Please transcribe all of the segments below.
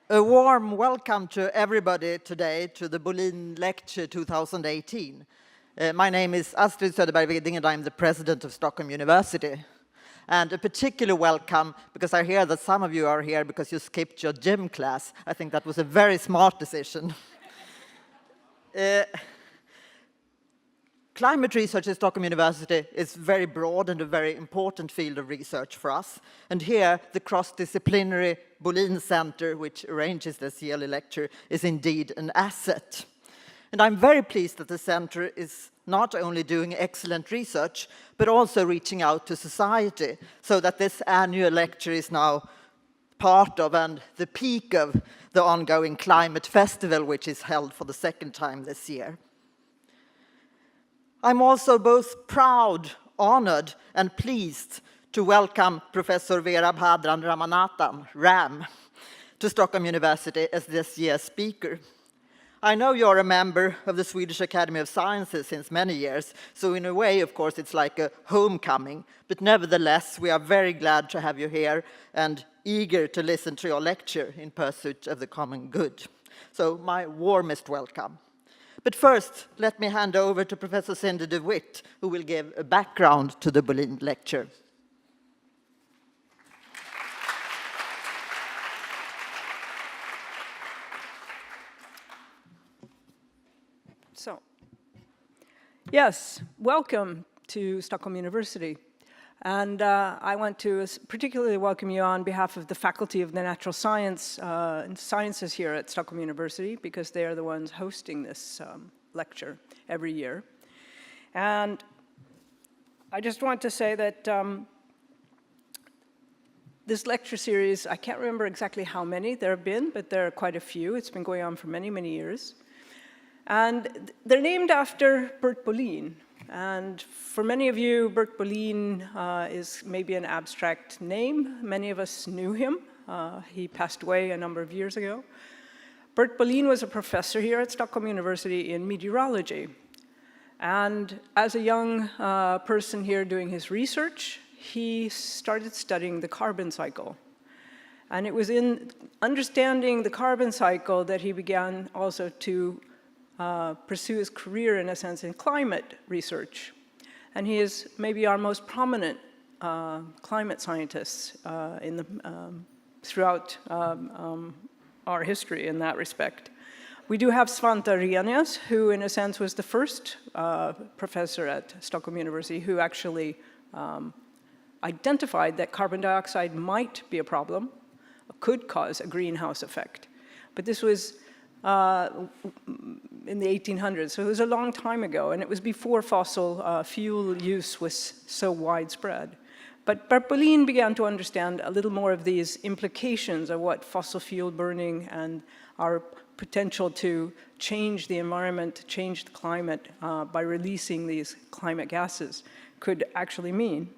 A warm welcome to everybody today to the Bolin Lecture 2018. My name is Astrid Söderberg-Widing and I'm the president of Stockholm University. And a particular welcome, because I hear that some of you are here because you skipped your gym class. I think that was a very smart decision. Climate research at Stockholm University is very broad and a very important field of research for us. And here, the cross-disciplinary Bolin Center, which arranges this yearly lecture, is indeed an asset. And I'm very pleased that the center is not only doing excellent research, but also reaching out to society, so that this annual lecture is now part of and the peak of the ongoing Climate Festival, which is held for the second time this year. I'm also both proud, honored, and pleased to welcome Professor Veerabhadran Ramanathan, RAM, to Stockholm University as this year's speaker. I know you're a member of the Swedish Academy of Sciences since many years, so in a way, of course, it's like a homecoming. But nevertheless, we are very glad to have you here and eager to listen to your lecture in pursuit of the common good. So my warmest welcome. But first, let me hand over to Professor Cindy DeWitt, who will give a background to the Bolin lecture. So, yes, welcome to Stockholm University. And I want to particularly welcome you on behalf of the Faculty of the Natural Sciences here at Stockholm University, because they are the ones hosting this lecture every year. And I just want to say that this lecture series, I can't remember exactly how many there have been, but there are quite a few. It's been going on for many, many years. And they're named after Bert Bolin. And for many of you, Bert Bolin is maybe an abstract name. Many of us knew him. He passed away a number of years ago. Bert Bolin was a professor here at Stockholm University in meteorology. And as a young person here doing his research, he started studying the carbon cycle. And it was in understanding the carbon cycle that he began also to pursue his career, in a sense, in climate research. And he is maybe our most prominent climate scientist throughout our history in that respect. We do have Svante Arrhenius, who in a sense was the first professor at Stockholm University who actually identified that carbon dioxide might be a problem, could cause a greenhouse effect. But this was in the 1800s, so it was a long time ago, and it was before fossil fuel use was so widespread. But Bert Bolin began to understand a little more of these implications of what fossil fuel burning and our potential to change the environment, change the climate by releasing these climate gases could actually mean.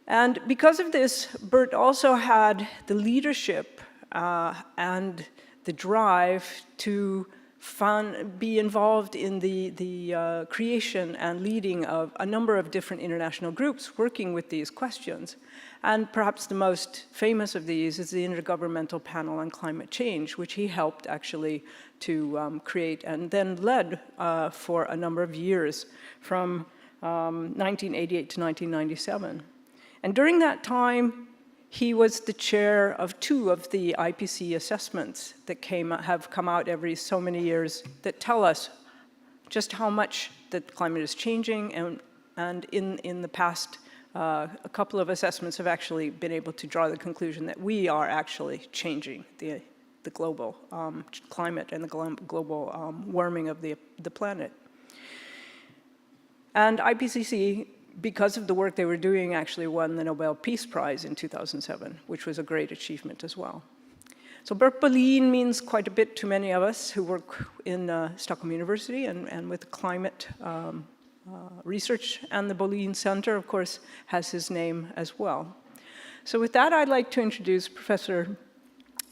And because of this, Bert also had the leadership and the drive to be involved in the creation and leading of a number of different international groups working with these questions. And perhaps the most famous of these is the Intergovernmental Panel on Climate Change, which he helped actually to create and then led for a number of years from 1988 to 1997. And during that time, he was the chair of 2 of the IPC assessments that have come out every so many years that tell us just how much the climate is changing. And in the past, a couple of assessments have actually been able to draw the conclusion that we are actually changing the global climate and the global warming of the planet. And IPCC, because of the work they were doing, actually won the Nobel Peace Prize in 2007, which was a great achievement as well. So Bert Bolin means quite a bit to many of us who work in Stockholm University and with climate research, and the Bolin Center, of course, has his name as well. So with that, I'd like to introduce Professor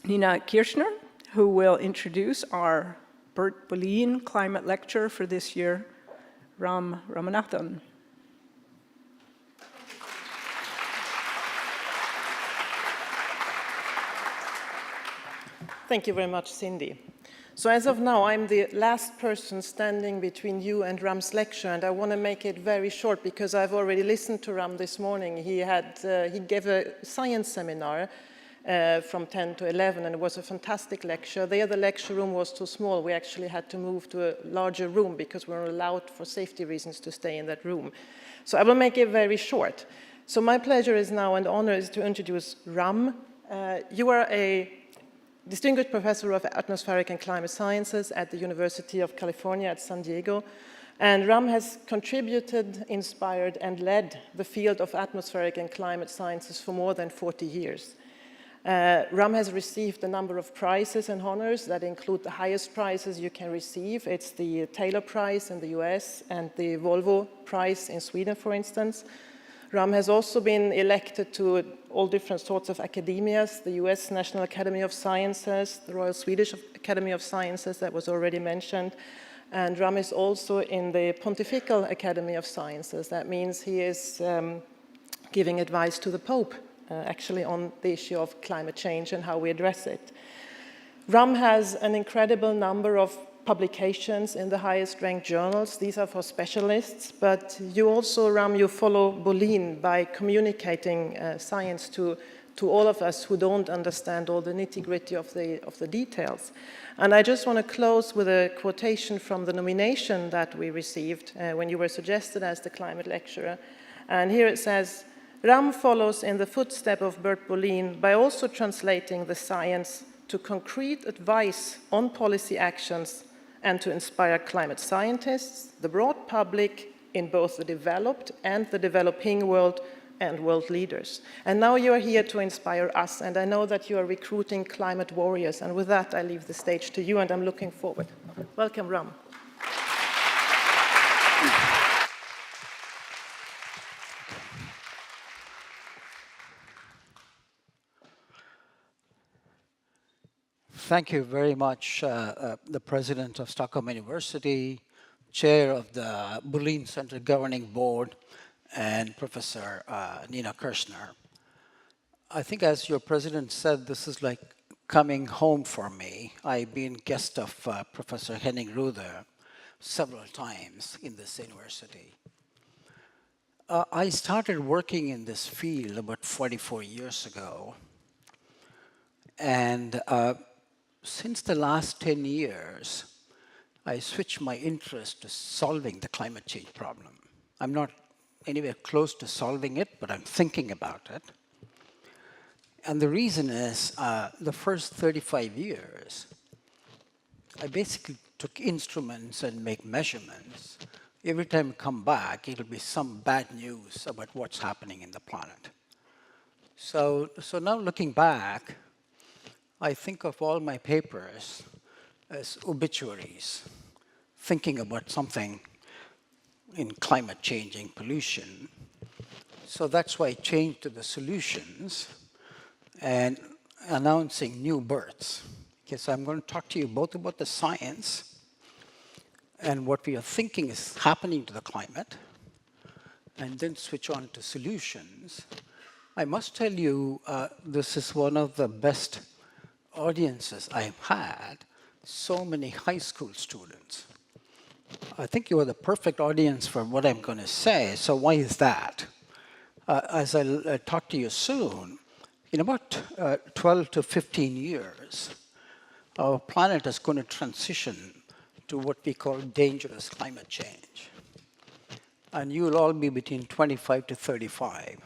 Nina Kirchner, who will introduce our Bert Bolin climate lecture for this year, Ramanathan. Thank you very much, Cindy. So as of now, I'm the last person standing between you and Ram's lecture, and I want to make it very short because I've already listened to Ram this morning. He gave a science seminar from 10 to 11, and it was a fantastic lecture. There, the lecture room was too small. We actually had to move to a larger room because we were allowed, for safety reasons, to stay in that room. So I will make it very short. So my pleasure is now and honor is to introduce Ram. You are a distinguished professor of atmospheric and climate sciences at the University of California at San Diego. And Ram has contributed, inspired, and led the field of atmospheric and climate sciences for more than 40 years. Ram has received a number of prizes and honors that include the highest prizes you can receive. It's the Taylor Prize in the US and the Volvo Prize in Sweden, for instance. Ram has also been elected to all different sorts of academias, the US National Academy of Sciences, the Royal Swedish Academy of Sciences that was already mentioned, and Ram is also in the Pontifical Academy of Sciences. That means he is giving advice to the Pope, actually on the issue of climate change and how we address it. Ram has an incredible number of publications in the highest ranked journals. These are for specialists, but you also, Ram, you follow Bolin by communicating science to all of us who don't understand all the nitty-gritty of the details. And I just want to close with a quotation from the nomination that we received when you were suggested as the climate lecturer. And here it says, Ram follows in the footsteps of Bert Bolin by also translating the science to concrete advice on policy actions and to inspire climate scientists, the broad public in both the developed and the developing world, and world leaders. And now you are here to inspire us, and I know that you are recruiting climate warriors, and with that I leave the stage to you, and I'm looking forward. Welcome, Ram. Thank you very much, the President of Stockholm University, Chair of the Bolin Center Governing Board, and Professor Nina Kirshner. I think as your President said, this is like coming home for me. I've been guest of Professor Henning Ruther several times in this university. I started working in this field about 44 years ago. And since the last 10 years, I switched my interest to solving the climate change problem. I'm not anywhere close to solving it, but I'm thinking about it. And the reason is the first 35 years, I basically took instruments and make measurements. Every time I come back, it'll be some bad news about what's happening in the planet. So now looking back, I think of all my papers as obituaries, thinking about something in climate changing pollution. So that's why I changed to the solutions and announcing new births. Okay, so I'm going to talk to you both about the science and what we are thinking is happening to the climate, and then switch on to solutions. I must tell you, this is one of the best audiences I've had. So many high school students. I think you are the perfect audience for what I'm going to say. So why is that? As I'll talk to you soon, in about 12 to 15 years, our planet is going to transition to what we call dangerous climate change. And you will all be between 25 to 35.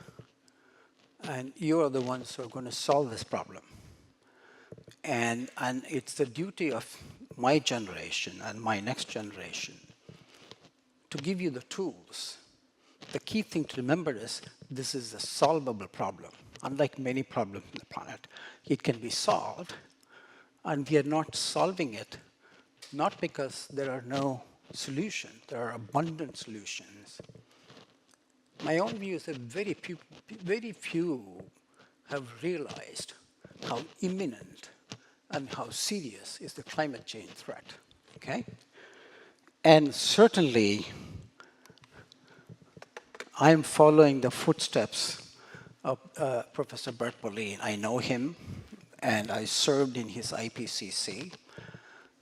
And you are the ones who are going to solve this problem. And it's the duty of my generation and my next generation to give you the tools. The key thing to remember is this is a solvable problem. Unlike many problems on the planet, it can be solved. And we are not solving it, not because there are no solutions. There are abundant solutions. My own view is that very few have realized how imminent and how serious is the climate change threat, okay? And certainly, I'm following the footsteps of Professor Bert Bolin. I know him. and I served in his IPCC.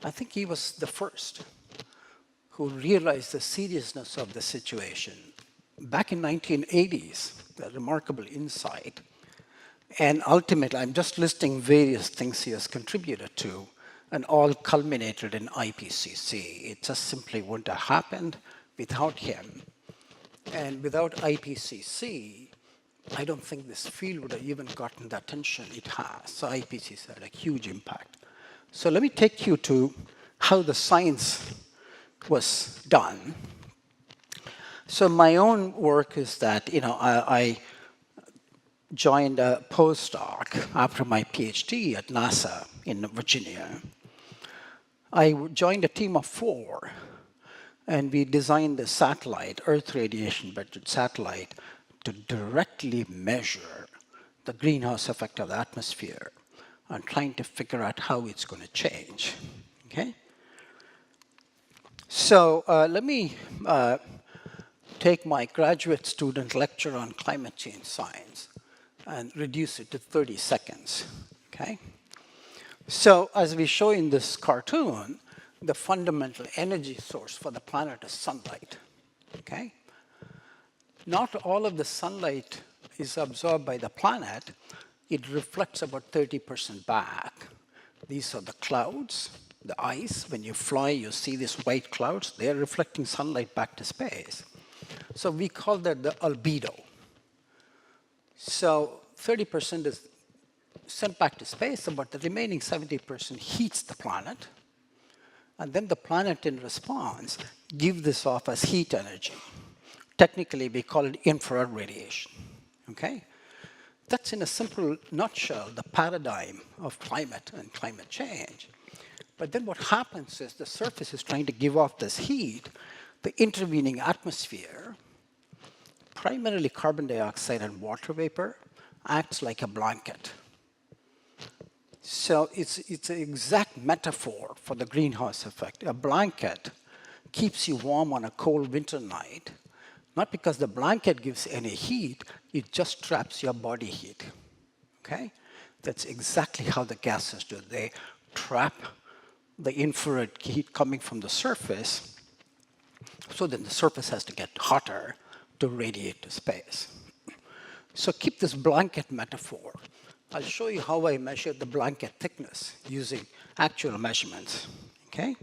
I think he was the first who realized the seriousness of the situation. Back in 1980s, a remarkable insight. And ultimately, I'm just listing various things he has contributed to, and all culminated in IPCC. It just simply wouldn't have happened without him. And without IPCC, I don't think this field would have even gotten the attention it has. So IPCC had a huge impact. So let me take you to how the science was done. So my own work is that, I joined a postdoc after my PhD at NASA in Virginia. I joined a team of 4, and we designed a satellite, Earth radiation budget satellite, to directly measure the greenhouse effect of the atmosphere and trying to figure out how it's going to change. Okay? So let me take my graduate student lecture on climate change science and reduce it to 30 seconds. Okay? So as we show in this cartoon, the fundamental energy source for the planet is sunlight. Okay? Not all of the sunlight is absorbed by the planet. It reflects about 30% back. These are the clouds, the ice. When you fly, you see these white clouds. They're reflecting sunlight back to space. So we call that the albedo. So 30% is sent back to space, but the remaining 70% heats the planet. And then the planet, in response, gives this off as heat energy. Technically, we call it infrared radiation. Okay? That's, in a simple nutshell, the paradigm of climate and climate change. But then what happens is the surface is trying to give off this heat. The intervening atmosphere, primarily carbon dioxide and water vapor, acts like a blanket. So it's an exact metaphor for the greenhouse effect. A blanket keeps you warm on a cold winter night, not because the blanket gives any heat, it just traps your body heat. Okay? That's exactly how the gases do. They trap the infrared heat coming from the surface, so then the surface has to get hotter to radiate to space. So keep this blanket metaphor. I'll show you how I measure the blanket thickness using actual measurements. Okay?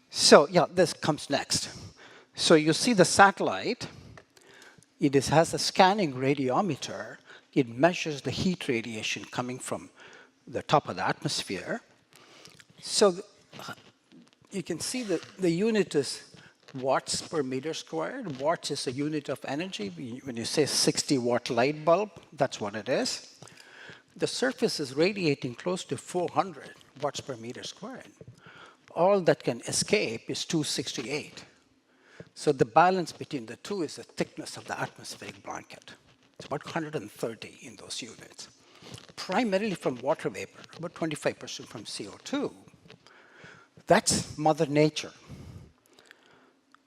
So yeah, this comes next. So you see the satellite. It has a scanning radiometer. It measures the heat radiation coming from the top of the atmosphere. So you can see that the unit is watts per meter squared. Watts is a unit of energy. When you say 60-watt light bulb, that's what it is. The surface is radiating close to 400 watts per meter squared. All that can escape is 268. So the balance between the two is the thickness of the atmospheric blanket. It's about 130 in those units. Primarily from water vapor, about 25% from CO2. That's Mother Nature.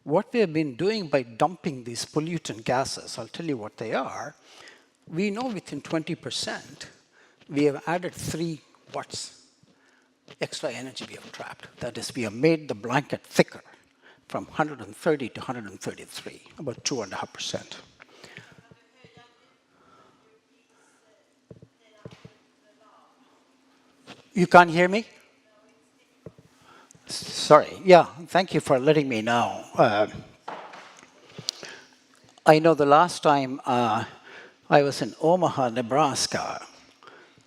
What we have been doing by dumping these pollutant gases, I'll tell you what they are, we know within 20%, we have added 3 watts extra energy we have trapped. That is, we have made the blanket thicker from 130 to 133, about 2.5%. You can't hear me? Sorry. Yeah, thank you for letting me know. I know the last time I was in Omaha, Nebraska,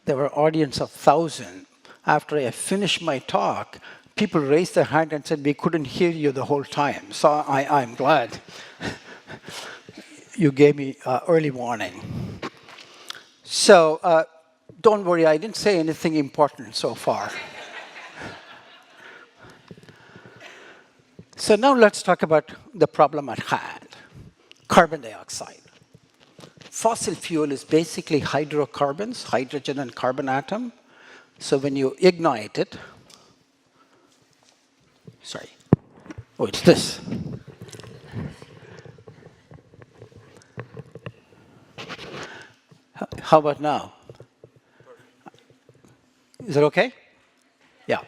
there were an audience of 1,000. After I finished my talk, people raised their hand and said, we couldn't hear you the whole time. So I'm glad you gave me early warning. So don't worry, I didn't say anything important so far. So now let's talk about the problem at hand, carbon dioxide. Fossil fuel is basically hydrocarbons, hydrogen and carbon atom. So when you ignite it, sorry, oh, it's this. How about now? Is it okay? Yeah.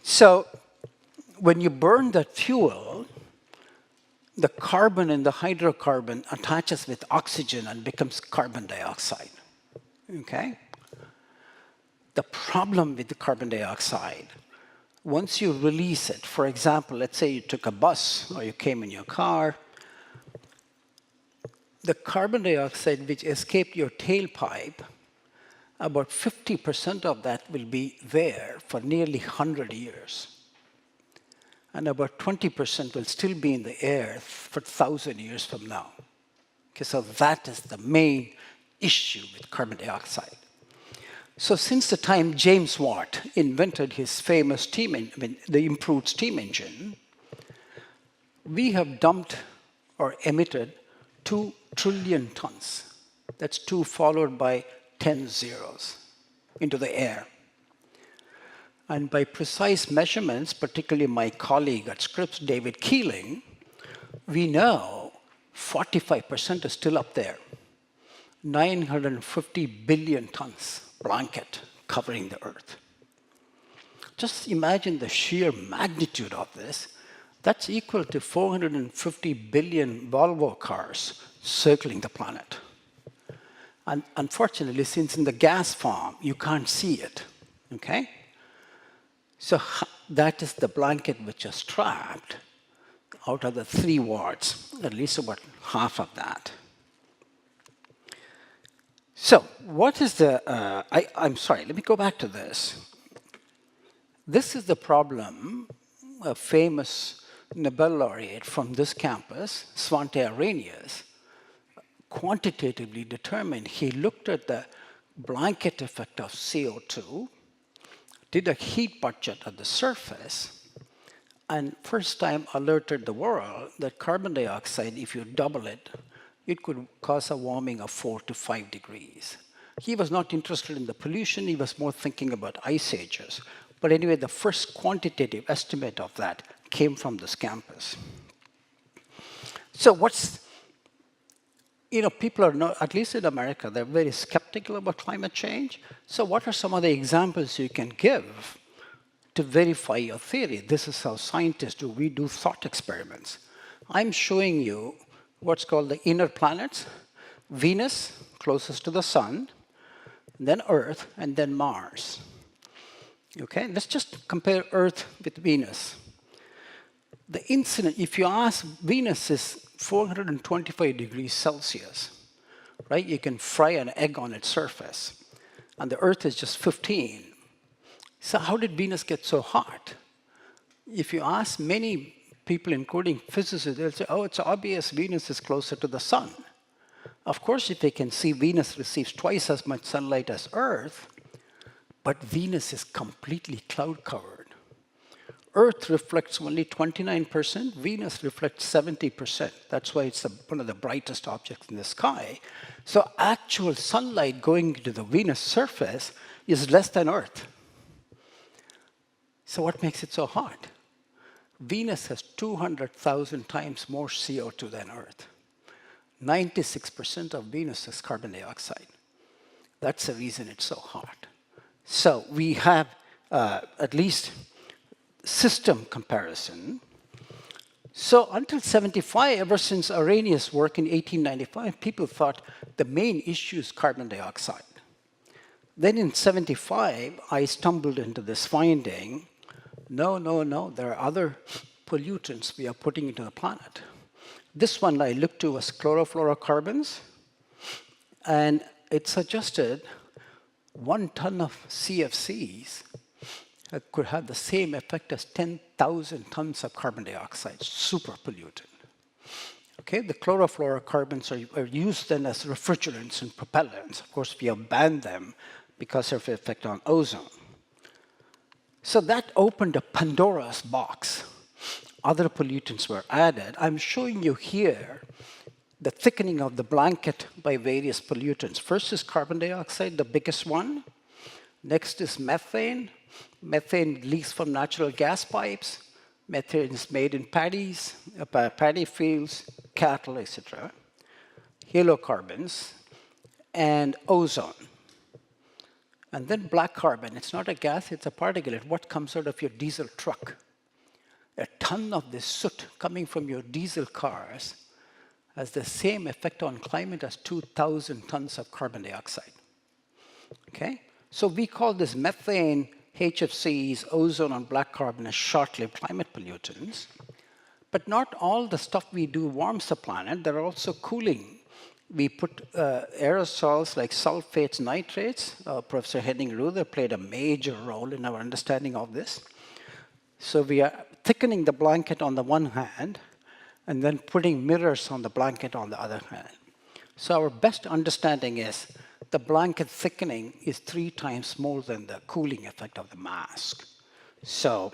So when you burn that fuel, the carbon in the hydrocarbon attaches with oxygen and becomes carbon dioxide. Okay? The problem with the carbon dioxide, once you release it, for example, let's say you took a bus or you came in your car, the carbon dioxide which escaped your tailpipe, about 50% of that will be there for nearly 100 years. And about 20% will still be in the air for 1,000 years from now. Okay, so that is the main issue with carbon dioxide. So since the time James Watt invented his famous the improved steam engine, we have dumped or emitted 2 trillion tons. That's 2 followed by 10 zeros into the air. And by precise measurements, particularly my colleague at Scripps, David Keeling, we know 45% is still up there. 950 billion tons blanket covering the Earth. Just imagine the sheer magnitude of this. That's equal to 450 billion Volvo cars circling the planet. And unfortunately, since in the gas form, you can't see it, okay? So that is the blanket which is trapped out of the 3 watts, at least about half of that. So what is the, I'm sorry, let me go back to this. This is the problem a famous Nobel laureate from this campus, Svante Arrhenius, quantitatively determined. He looked at the blanket effect of CO2, did a heat budget at the surface, and first time alerted the world that carbon dioxide, if you double it, it could cause a warming of 4 to 5 degrees. He was not interested in the pollution, he was more thinking about ice ages. But anyway, the first quantitative estimate of that came from this campus. So people are not, at least in America, they're very skeptical about climate change. So what are some of the examples you can give to verify your theory? This is how scientists do. We do thought experiments. I'm showing you what's called the inner planets. Venus, closest to the sun, then Earth, and then Mars. Okay, let's just compare Earth with Venus. The incident, if you ask, Venus is 425 degrees Celsius, right? You can fry an egg on its surface. And the Earth is just 15. So how did Venus get so hot? If you ask many people, including physicists, they'll say, oh, it's obvious Venus is closer to the sun. Of course, if they can see Venus receives twice as much sunlight as Earth, but Venus is completely cloud covered. Earth reflects only 29%, Venus reflects 70%. That's why it's one of the brightest objects in the sky. So actual sunlight going to the Venus surface is less than Earth. So what makes it so hot? Venus has 200,000 times more CO2 than Earth. 96% of Venus is carbon dioxide. That's the reason it's so hot. So we have at least system comparison. So until 75, ever since Arrhenius' work in 1895, people thought the main issue is carbon dioxide. Then in 75, I stumbled into this finding, no, there are other pollutants we are putting into the planet. This one I looked to was chlorofluorocarbons, and it suggested 1 ton of CFCs could have the same effect as 10,000 tons of carbon dioxide, super pollutant. Okay, the chlorofluorocarbons are used then as refrigerants and propellants. Of course, we have banned them because of their effect on ozone. So that opened a Pandora's box. Other pollutants were added. I'm showing you here the thickening of the blanket by various pollutants. First is carbon dioxide, the biggest one. Next is methane. Methane leaks from natural gas pipes. Methane is made in paddy fields, cattle, etc. Halocarbons, and ozone. And then black carbon, it's not a gas, it's a particulate. What comes out of your diesel truck? A ton of this soot coming from your diesel cars has the same effect on climate as 2,000 tons of carbon dioxide. Okay? So we call this methane, HFCs, ozone, and black carbon as short-lived climate pollutants. But not all the stuff we do warms the planet. They're also cooling. We put aerosols like sulfates, nitrates. Professor Henning Ruther played a major role in our understanding of this. So we are thickening the blanket on the one hand, and then putting mirrors on the blanket on the other hand. So our best understanding is the blanket thickening is 3 times more than the cooling effect of the mask. So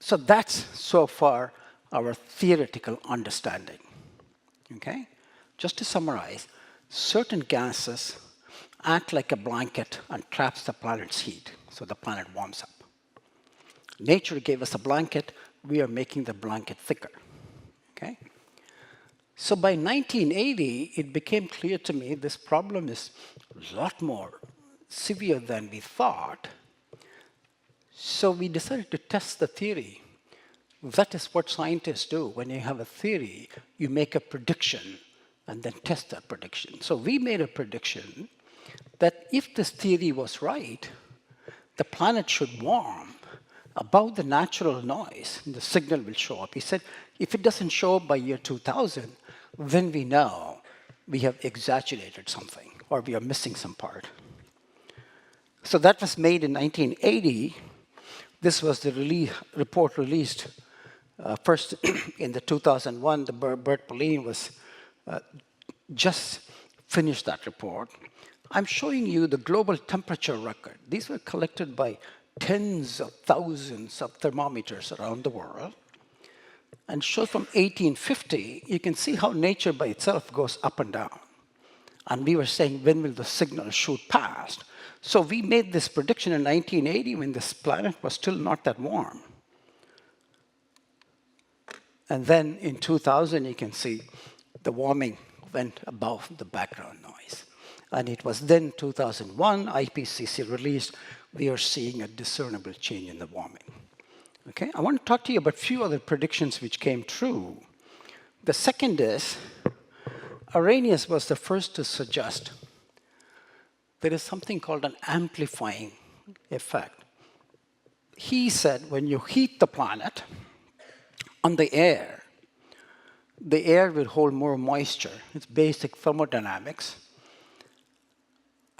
that's so far our theoretical understanding. Okay? Just to summarize, certain gases act like a blanket and traps the planet's heat, so the planet warms up. Nature gave us a blanket, we are making the blanket thicker. Okay? So by 1980, it became clear to me this problem is a lot more severe than we thought. So we decided to test the theory. That is what scientists do. When you have a theory, you make a prediction and then test that prediction. So we made a prediction that if this theory was right, the planet should warm above the natural noise, and the signal will show up. He said, if it doesn't show up by year 2000, then we know we have exaggerated something or we are missing some part. So that was made in 1980. This was the report released first in the 2001. The Bert Pauline was just finished that report. I'm showing you the global temperature record. These were collected by tens of thousands of thermometers around the world. And show from 1850, you can see how nature by itself goes up and down. And we were saying, when will the signal shoot past? So we made this prediction in 1980 when this planet was still not that warm. And then in 2000, you can see the warming went above the background noise. And it was then 2001, IPCC released, we are seeing a discernible change in the warming. Okay, I want to talk to you about a few other predictions which came true. The second is, Arrhenius was the first to suggest there is something called an amplifying effect. He said when you heat the planet on the air will hold more moisture. It's basic thermodynamics.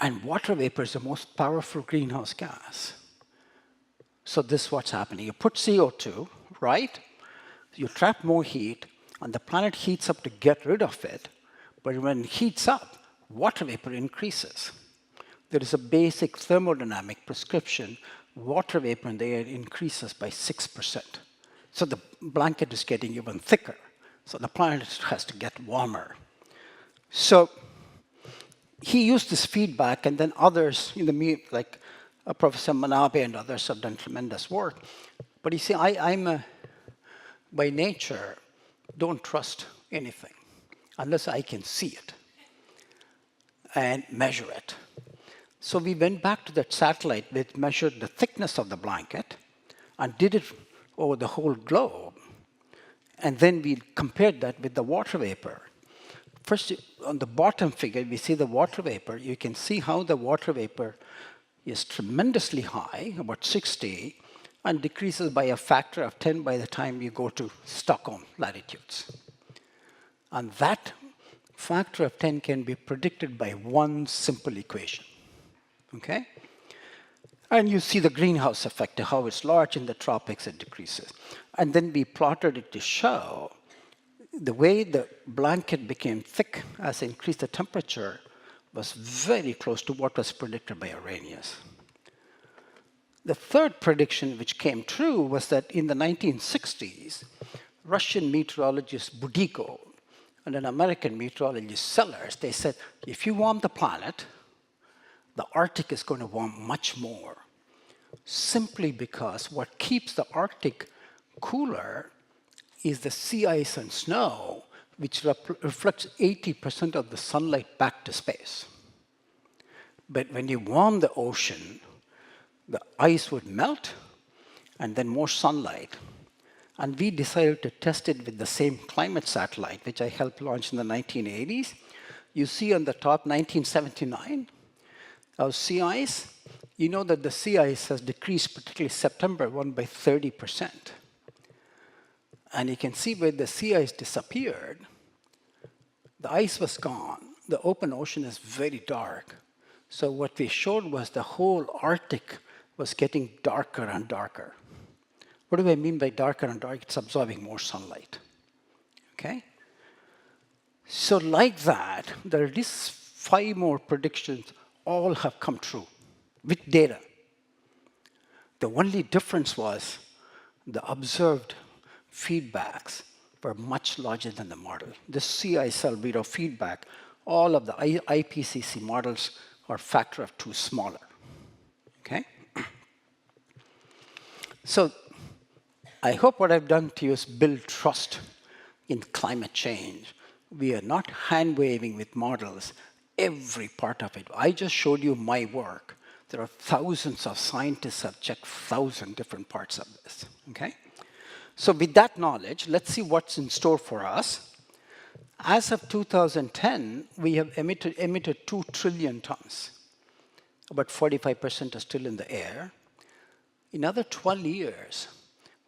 And water vapor is the most powerful greenhouse gas. So this is what's happening. You put CO2, right? You trap more heat, and the planet heats up to get rid of it. But when it heats up, water vapor increases. There is a basic thermodynamic prescription. Water vapor in the air increases by 6%. So the blanket is getting even thicker. So the planet has to get warmer. So he used this feedback, and then others in the like Professor Manabe and others have done tremendous work. But you see, I'm by nature, don't trust anything unless I can see it and measure it. So we went back to that satellite that measured the thickness of the blanket and did it over the whole globe. And then we compared that with the water vapor. First, on the bottom figure, we see the water vapor. You can see how the water vapor is tremendously high, about 60, and decreases by a factor of 10 by the time you go to Stockholm latitudes. And that factor of 10 can be predicted by one simple equation. Okay? And you see the greenhouse effect, how it's large in the tropics, it decreases. And then we plotted it to show the way the blanket became thick as it increased the temperature was very close to what was predicted by Arrhenius. The third prediction which came true was that in the 1960s, Russian meteorologist Budiko and an American meteorologist Sellers, they said, if you warm the planet, the Arctic is going to warm much more. Simply because what keeps the Arctic cooler is the sea ice and snow, which reflects 80% of the sunlight back to space. But when you warm the ocean, the ice would melt, and then more sunlight. And we decided to test it with the same climate satellite, which I helped launch in the 1980s. You see on the top, 1979, our sea ice. You know that the sea ice has decreased, particularly September 1, by 30%. And you can see where the sea ice disappeared, the ice was gone. The open ocean is very dark. So what we showed was the whole Arctic was getting darker and darker. What do I mean by darker and darker? It's absorbing more sunlight. Okay? So like that, there are these 5 more predictions, all have come true with data. The only difference was the observed feedbacks were much larger than the model. The sea ice albedo feedback, all of the IPCC models are a factor of 2 smaller. Okay? So I hope what I've done to you is build trust in climate change. We are not hand-waving with models every part of it. I just showed you my work. There are thousands of scientists who have checked 1,000 different parts of this. Okay? So with that knowledge, let's see what's in store for us. As of 2010, we have emitted 2 trillion tons. About 45% are still in the air. In another 12 years,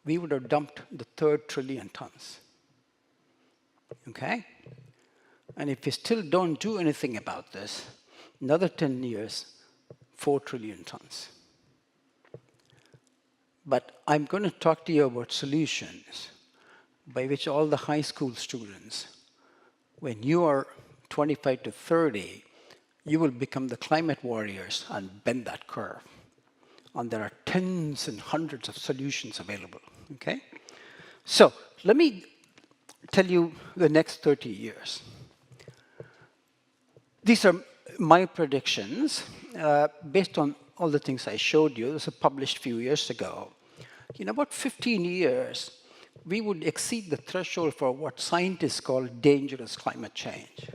we would have dumped the 3rd trillion tons. Okay? And if we still don't do anything about this, another 10 years, 4 trillion tons. But I'm going to talk to you about solutions by which all the high school students, when you are 25 to 30, you will become the climate warriors and bend that curve. And there are tens and hundreds of solutions available. Okay? So let me tell you the next 30 years. These are my predictions based on all the things I showed you. This was published a few years ago. In about 15 years, we would exceed the threshold for what scientists call dangerous climate change.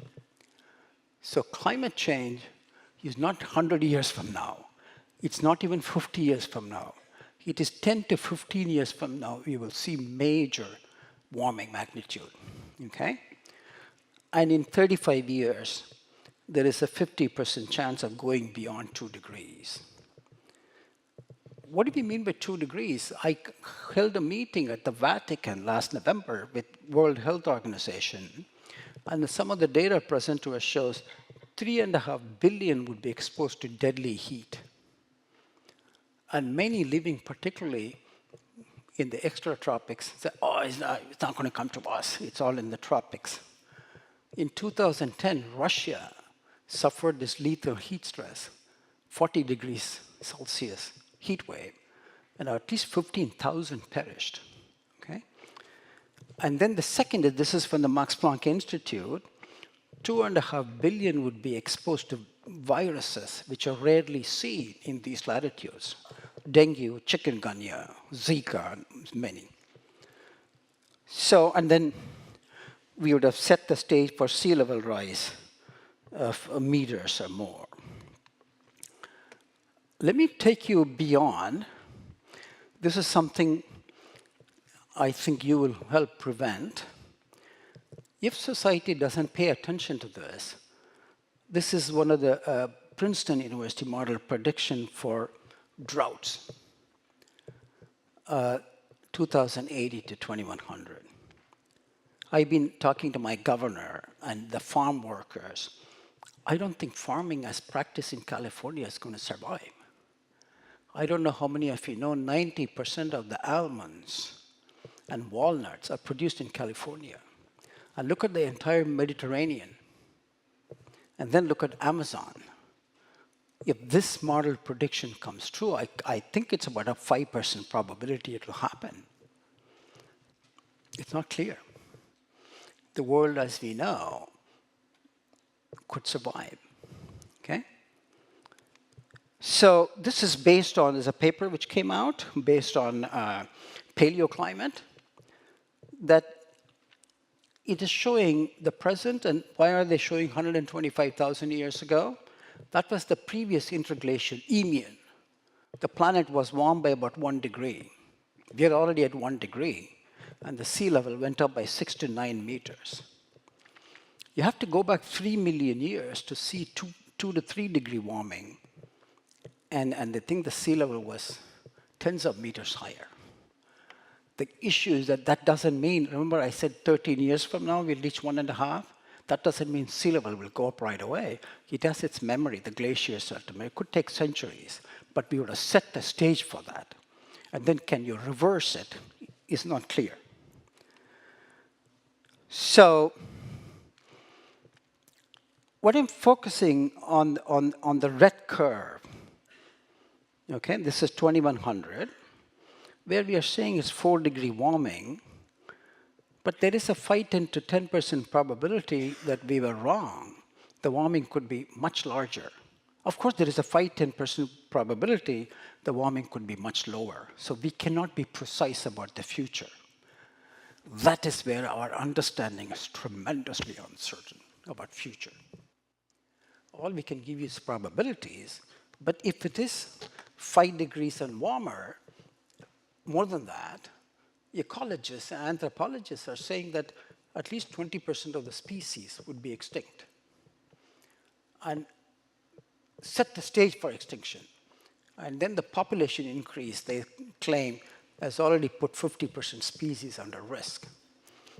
So climate change is not 100 years from now. It's not even 50 years from now. It is 10 to 15 years from now, we will see major warming magnitude. Okay? And in 35 years, there is a 50% chance of going beyond 2 degrees. What do we mean by 2 degrees? I held a meeting at the Vatican last November with World Health Organization, and some of the data present to us shows 3.5 billion would be exposed to deadly heat. And many living particularly in the extratropics say, oh, it's not going to come to us. It's all in the tropics. In 2010, Russia suffered this lethal heat stress, 40 degrees Celsius heat wave, and at least 15,000 perished. Okay? And then the second, this is from the Max Planck Institute, 2.5 billion would be exposed to viruses which are rarely seen in these latitudes. Dengue, chikungunya, Zika, and many. So, and then we would have set the stage for sea level rise of meters or more. Let me take you beyond. This is something I think you will help prevent. If society doesn't pay attention to this, this is one of the Princeton University model prediction for droughts, 2080 to 2100. I've been talking to my governor and the farm workers. I don't think farming as practiced in California is going to survive. I don't know how many of you know 90% of the almonds and walnuts are produced in California. And look at the entire Mediterranean. And then look at Amazon. If this model prediction comes true, I think it's about a 5% probability it will happen. It's not clear. The world as we know could survive. Okay? So this is based on, there's a paper which came out based on paleoclimate that it is showing the present, and why are they showing 125,000 years ago? That was the previous interglacial Eemian. The planet was warmed by about 1 degree. We are already at 1 degree, and the sea level went up by 6 to 9 meters. You have to go back 3 million years to see 2 to 3 degree warming, and they think the sea level was tens of meters higher. The issue is that that doesn't mean, remember I said 13 years from now we'll reach 1.5? That doesn't mean sea level will go up right away. It has its memory, the glaciers ultimately. It could take centuries, but we would have set the stage for that. And then can you reverse it is not clear. So what I'm focusing on the red curve, okay, this is 2100, where we are saying is 4 degree warming, but there is a 5 to 10% probability that we were wrong. The warming could be much larger. Of course, there is a 5–10% probability the warming could be much lower. So we cannot be precise about the future. That is where our understanding is tremendously uncertain about future. All we can give you is probabilities, but if it is 5 degrees and warmer, more than that, ecologists and anthropologists are saying that at least 20% of the species would be extinct. And set the stage for extinction. And then the population increase, they claim, has already put 50% species under risk.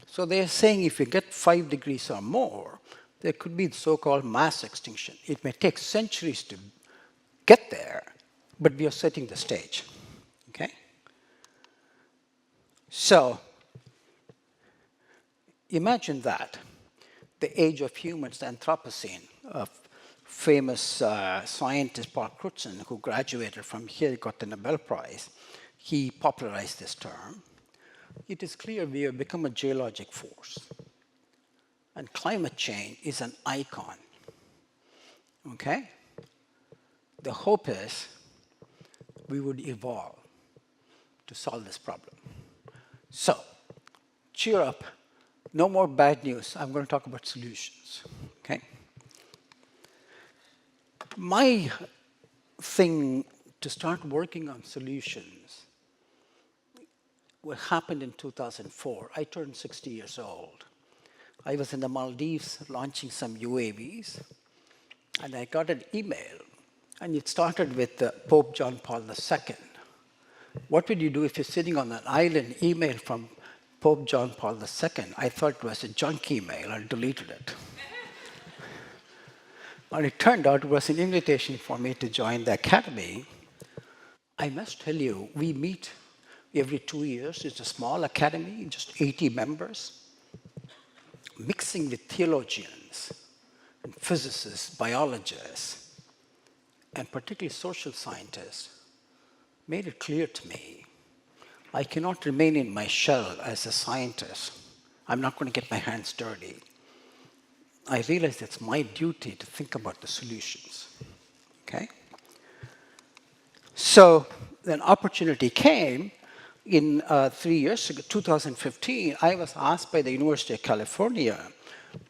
So they're saying if you get 5 degrees or more, there could be so-called mass extinction. It may take centuries to get there, but we are setting the stage, okay? So imagine that, the age of humans, the Anthropocene, a famous scientist, Paul Crutzen, who graduated from here, got the Nobel Prize. He popularized this term. It is clear we have become a geologic force. And climate change is an icon, okay? The hope is we would evolve to solve this problem. So, cheer up. No more bad news. I'm going to talk about solutions, okay? My thing to start working on solutions, what happened in 2004, I turned 60 years old. I was in the Maldives launching some UAVs, and I got an email, and it started with Pope John Paul II. What would you do if you're sitting on an island, email from Pope John Paul II? I thought it was a junk email. I deleted it. And it turned out it was an invitation for me to join the academy. I must tell you, we meet every 2 years. It's a small academy, just 80 members, mixing with theologians and physicists, biologists, and particularly social scientists, made it clear to me, I cannot remain in my shell as a scientist. I'm not going to get my hands dirty. I realized it's my duty to think about the solutions, okay? So an opportunity came in 3 years ago, 2015, I was asked by the University of California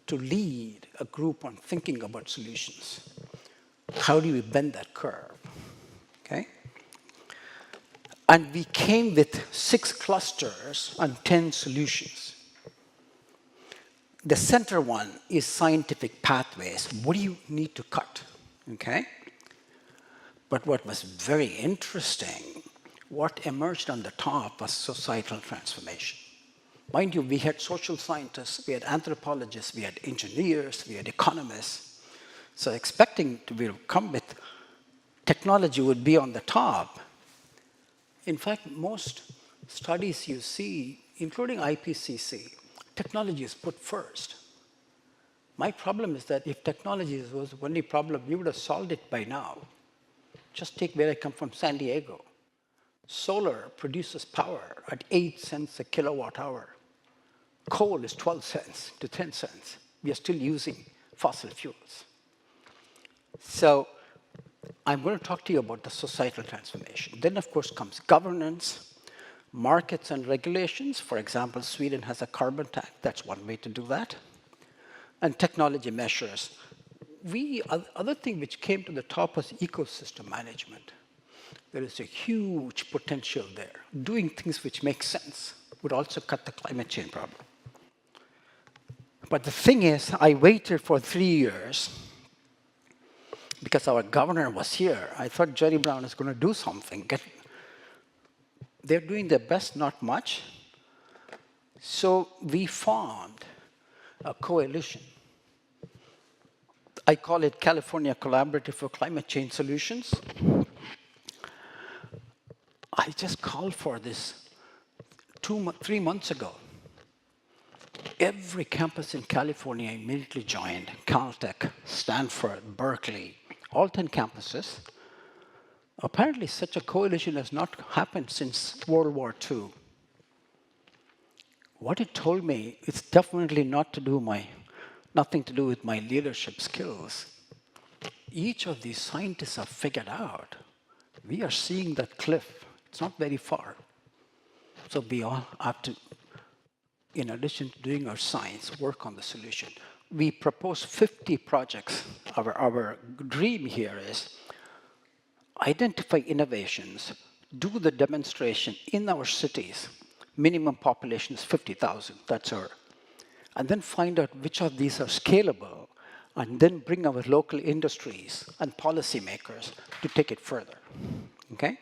to lead a group on thinking about solutions. How do we bend that curve, okay? And we came with 6 clusters and 10 solutions. The center one is scientific pathways. What do you need to cut, okay? But what was very interesting, what emerged on the top was societal transformation. Mind you, we had social scientists, we had anthropologists, we had engineers, we had economists. So expecting to come with technology would be on the top. In fact, most studies you see, including IPCC, technology is put first. My problem is that if technology was the only problem, we would have solved it by now. Just take where I come from, San Diego. Solar produces power at 8 cents a kilowatt hour. Coal is 12 cents to 10 cents. We are still using fossil fuels. So I'm going to talk to you about the societal transformation. Then, of course, comes governance, markets and regulations. For example, Sweden has a carbon tax. That's one way to do that. And technology measures. other thing which came to the top was ecosystem management. There is a huge potential there. Doing things which make sense would also cut the climate change problem. But the thing is, I waited for 3 years because our governor was here. I thought Jerry Brown is going to do something. They're doing their best, not much. So we formed a coalition. I call it California Collaborative for Climate Change Solutions. I just called for this 3 months ago. Every campus in California immediately joined. Caltech, Stanford, Berkeley, all 10 campuses. Apparently, such a coalition has not happened since World War II. What it told me, it's definitely nothing to do with my leadership skills. Each of these scientists have figured out, we are seeing that cliff. It's not very far. So we all have to, in addition to doing our science, work on the solution. We propose 50 projects. Our dream here is identify innovations, do the demonstration in our cities. Minimum population is 50,000, that's our. And then find out which of these are scalable, and then bring our local industries and policymakers to take it further, okay?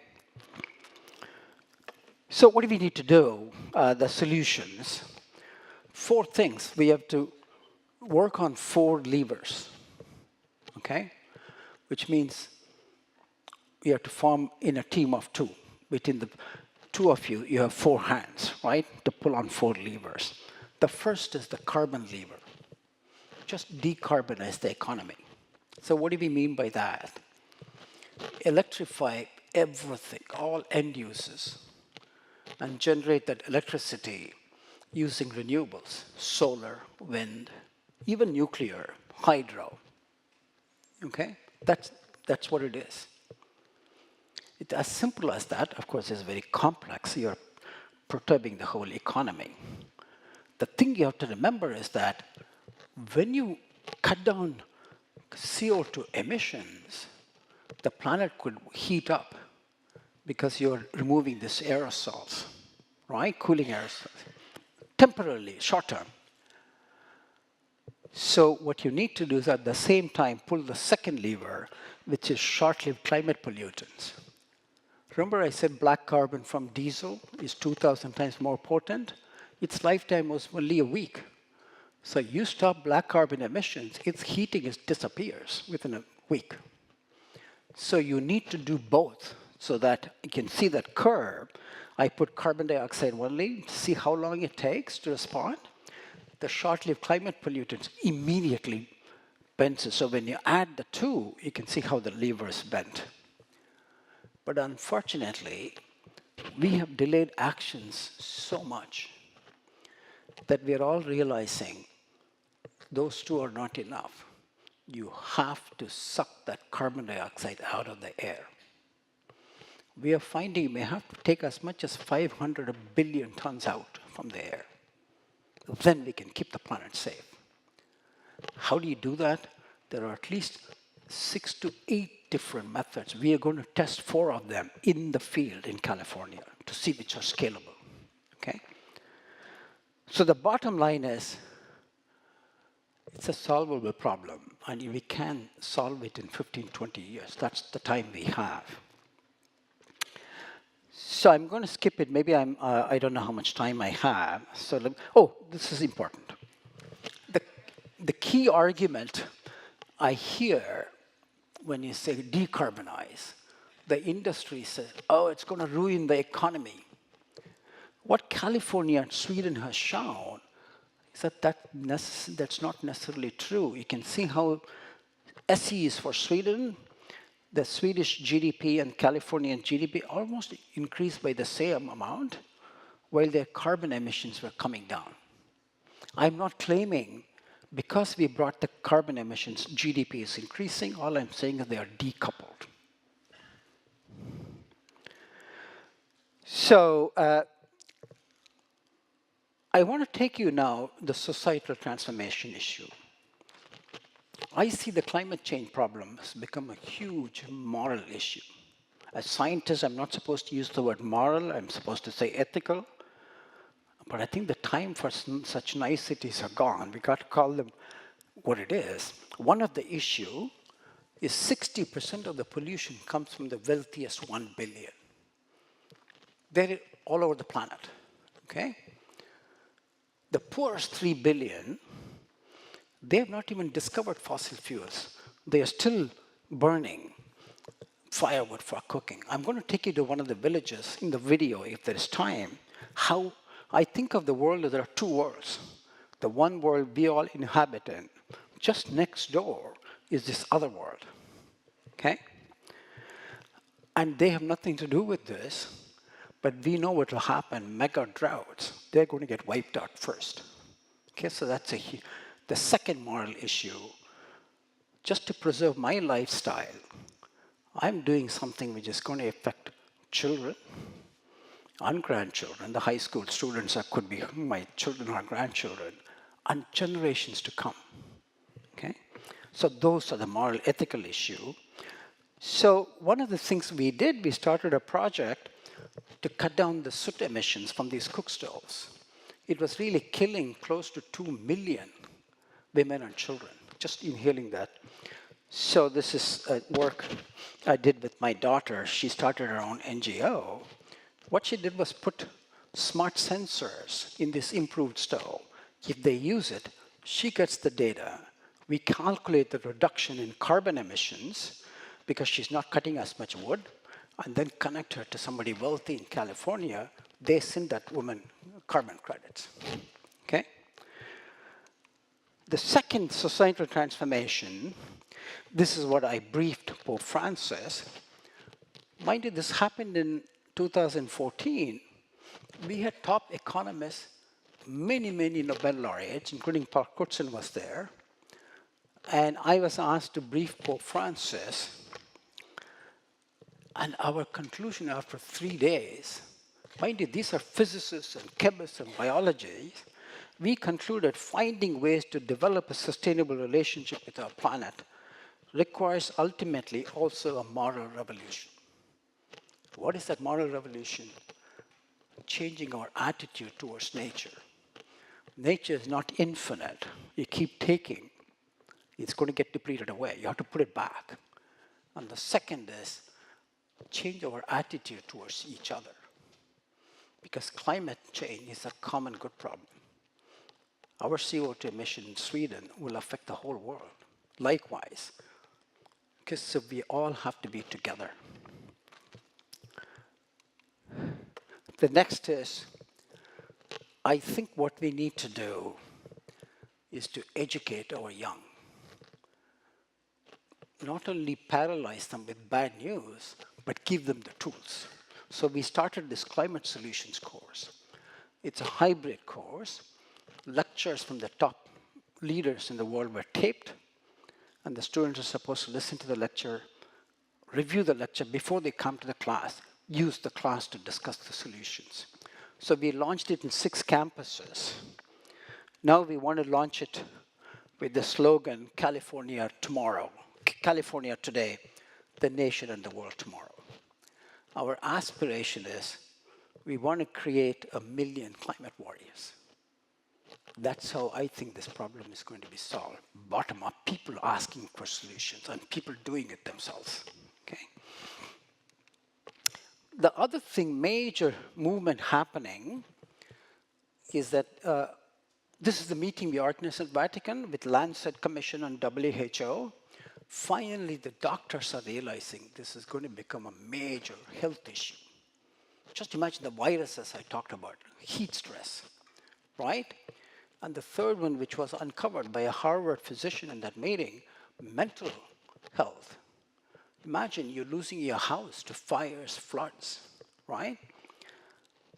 So what do we need to do? The solutions. 4 things. We have to work on 4 levers, okay? Which means we have to form in a team of 2. Between the 2 of you, you have 4 hands, right? To pull on 4 levers. The first is the carbon lever. Just decarbonize the economy. So what do we mean by that? Electrify everything, all end uses, and generate that electricity using renewables, solar, wind, even nuclear, hydro. Okay? That's what it is. It's as simple as that. Of course, it's very complex. You're perturbing the whole economy. The thing you have to remember is that when you cut down CO2 emissions, the planet could heat up because you're removing these aerosols, right? Cooling aerosols. Temporarily, short term. So what you need to do is at the same time pull the second lever, which is short-lived climate pollutants. Remember I said black carbon from diesel is 2,000 times more potent? Its lifetime was only a week. So you stop black carbon emissions, its heating disappears within a week. So you need to do both so that you can see that curve. I put carbon dioxide only, see how long it takes to respond. The short-lived climate pollutants immediately bends it. So when you add the 2, you can see how the lever is bent. But unfortunately, we have delayed actions so much that we're all realizing those 2 are not enough. You have to suck that carbon dioxide out of the air. We are finding you may have to take as much as 500 billion tons out from the air. Then we can keep the planet safe. How do you do that? There are at least 6 to 8 different methods. We are going to test 4 of them in the field in California to see which are scalable, okay? So the bottom line is, it's a solvable problem, and we can solve it in 15, 20 years. That's the time we have. So I'm going to skip it. Maybe I don't know how much time I have. So this is important. The key argument I hear when you say decarbonize, the industry says, oh, it's going to ruin the economy. What California and Sweden has shown is that that's not necessarily true. You can see how SE is for Sweden. The Swedish GDP and Californian GDP almost increased by the same amount, while their carbon emissions were coming down. I'm not claiming because we brought the carbon emissions, GDP is increasing. All I'm saying is they are decoupled. So I want to take you now the societal transformation issue. I see the climate change problem has become a huge moral issue. As scientists, I'm not supposed to use the word moral, I'm supposed to say ethical. But I think the time for such niceties are gone. We got to call them what it is. One of the issue is 60% of the pollution comes from the wealthiest 1 billion. They're all over the planet, okay? The poorest 3 billion, they have not even discovered fossil fuels. They are still burning firewood for cooking. I'm going to take you to one of the villages in the video, if there is time, how I think of the world as there are two worlds. The one world we all inhabit in. Just next door is this other world, okay? And they have nothing to do with this, but we know what will happen. Mega droughts, they're going to get wiped out first. Okay, so that's the second moral issue. Just to preserve my lifestyle, I'm doing something which is going to affect children and grandchildren. The high school students could be my children or grandchildren, and generations to come. Okay? So those are the moral ethical issue. So one of the things we did, we started a project to cut down the soot emissions from these cook stoves. It was really killing close to 2 million women and children, just inhaling that. So this is work I did with my daughter. She started her own NGO. What she did was put smart sensors in this improved stove. If they use it, she gets the data. We calculate the reduction in carbon emissions because she's not cutting as much wood, and then connect her to somebody wealthy in California. They send that woman carbon credits, okay? The second societal transformation, this is what I briefed Pope Francis. Mind you, this happened in 2014. We had top economists, many Nobel laureates, including Paul Crutzen was there. And I was asked to brief Pope Francis. And our conclusion after 3 days, mind you, these are physicists and chemists and biologists, we concluded finding ways to develop a sustainable relationship with our planet requires ultimately also a moral revolution. What is that moral revolution? Changing our attitude towards nature. Nature is not infinite. You keep taking, it's going to get depleted away. You have to put it back. And the second is change our attitude towards each other. Because climate change is a common good problem. Our CO2 emission in Sweden will affect the whole world. Likewise, because so we all have to be together. The next is, I think what we need to do is to educate our young. Not only paralyze them with bad news, but give them the tools. So we started this climate solutions course. It's a hybrid course. Lectures from the top leaders in the world were taped, and the students are supposed to listen to the lecture, review the lecture before they come to the class, use the class to discuss the solutions. So we launched it in 6 campuses. Now we want to launch it with the slogan, California tomorrow, California today, the nation and the world tomorrow. Our aspiration is we want to create 1 million climate warriors. That's how I think this problem is going to be solved. Bottom up, people asking for solutions and people doing it themselves, okay? The other thing, major movement happening is that this is the meeting we organized at Vatican with Lancet Commission and WHO. Finally, the doctors are realizing this is going to become a major health issue. Just imagine the viruses I talked about, heat stress, right? And the third one, which was uncovered by a Harvard physician in that meeting, mental health. Imagine you're losing your house to fires, floods, right?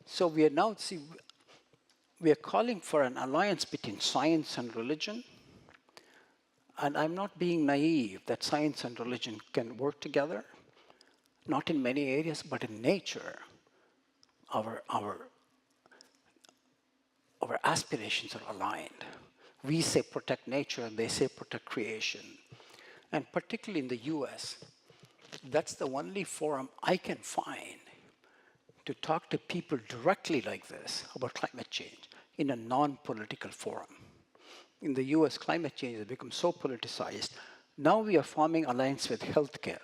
So we are now, we are calling for an alliance between science and religion. And I'm not being naive that science and religion can work together, not in many areas, but in nature, our aspirations are aligned. We say protect nature, and they say protect creation. And particularly in the US, that's the only forum I can find to talk to people directly like this about climate change in a non-political forum. In the US, climate change has become so politicized. Now we are forming alliance with healthcare,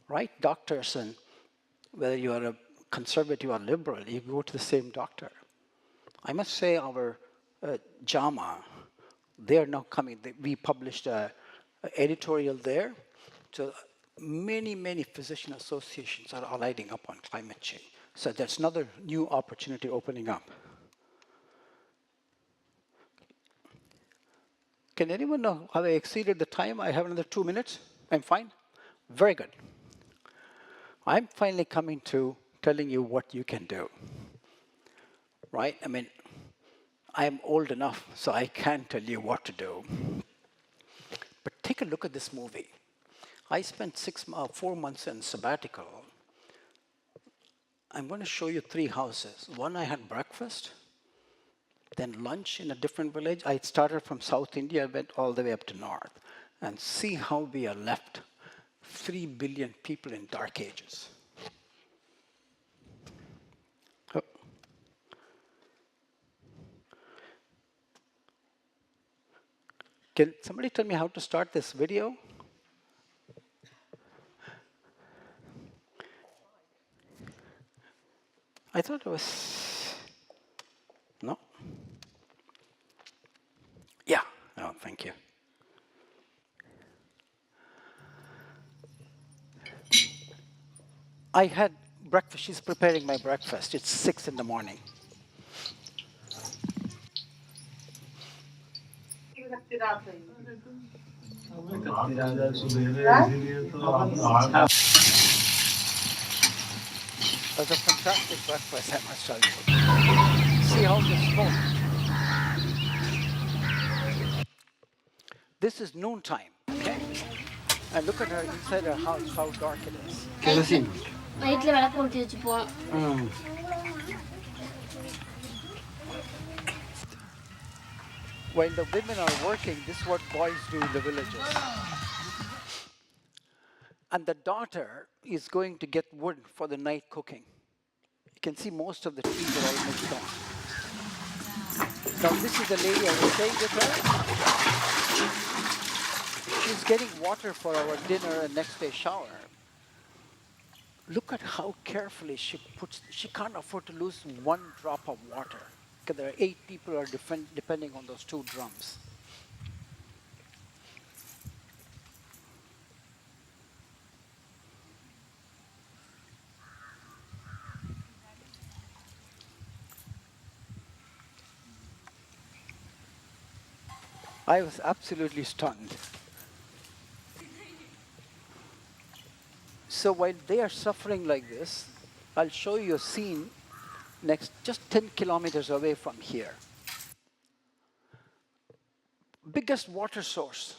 right? Doctors, and whether you are a conservative or liberal, you go to the same doctor. I must say our JAMA, they are now coming. We published an editorial there. So many, many physician associations are alighting up on climate change. So that's another new opportunity opening up. Can anyone know how I exceeded the time? I have another 2 minutes. I'm fine? Very good. I'm finally coming to telling you what you can do. Right? I mean, I'm old enough, so I can tell you what to do. But take a look at this movie. I spent 4 months in sabbatical. I'm going to show you 3 houses. One, I had breakfast, then lunch in a different village. I started from South India, went all the way up to north. And see how we are left 3 billion people in dark ages. Oh. Can somebody tell me how to start this video? I thought it was, no? Yeah, oh, thank you. I had breakfast, she's preparing my breakfast. It's 6 in the morning. It was a fantastic breakfast, I must tell you. See how this smoke. This is noontime, okay? And look at her inside her house, how dark it is. While the women are working, this is what boys do in the villages. And the daughter is going to get wood for the night cooking. You can see most of the trees are almost gone. Now this is the lady I was staying with her. She's getting water for our dinner and next day shower. Look at how carefully she can't afford to lose 1 drop of water. Because there are 8 people who are depending on those 2 drums. I was absolutely stunned. So while they are suffering like this, I'll show you a scene next, just 10 kilometers away from here. Biggest water source,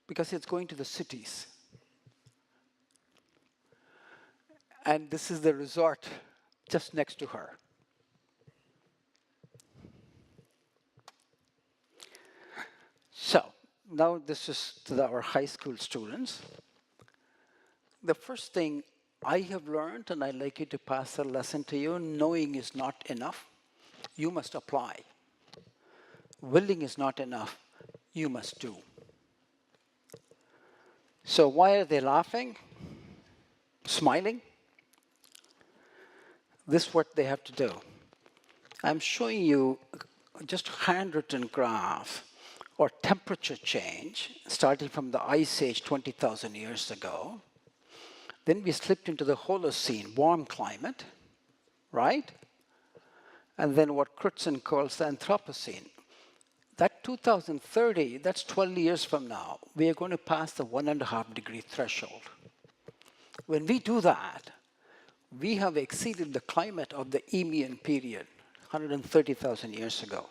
because it's going to the cities. And this is the resort just next to her. So now this is to our high school students. The first thing I have learned, and I'd like you to pass a lesson to you, knowing is not enough. You must apply. Willing is not enough. You must do. So why are they laughing? Smiling? This is what they have to do. I'm showing you just a handwritten graph or temperature change starting from the Ice Age 20,000 years ago. Then we slipped into the Holocene, warm climate, right? And then what Crutzen calls the Anthropocene. That 2030, that's 12 years from now, we are going to pass the 1.5 degree threshold. When we do that, we have exceeded the climate of the Eemian period, 130,000 years ago.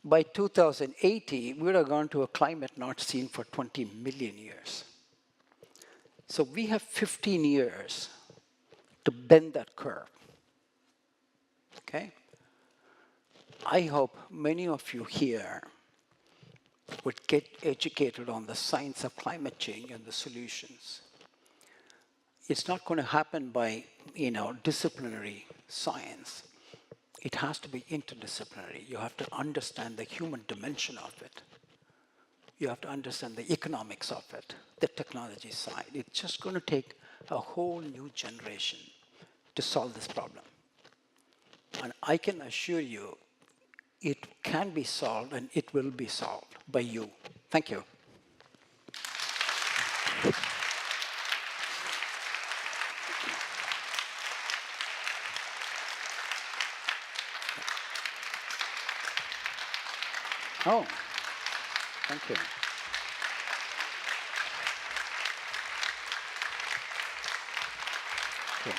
By 2080, we would have gone to a climate not seen for 20 million years. So we have 15 years to bend that curve, okay? I hope many of you here would get educated on the science of climate change and the solutions. It's not going to happen by, disciplinary science. It has to be interdisciplinary. You have to understand the human dimension of it. You have to understand the economics of it, the technology side. It's just going to take a whole new generation to solve this problem. And I can assure you, it can be solved and it will be solved by you. Thank you. Oh, thank you. Okay.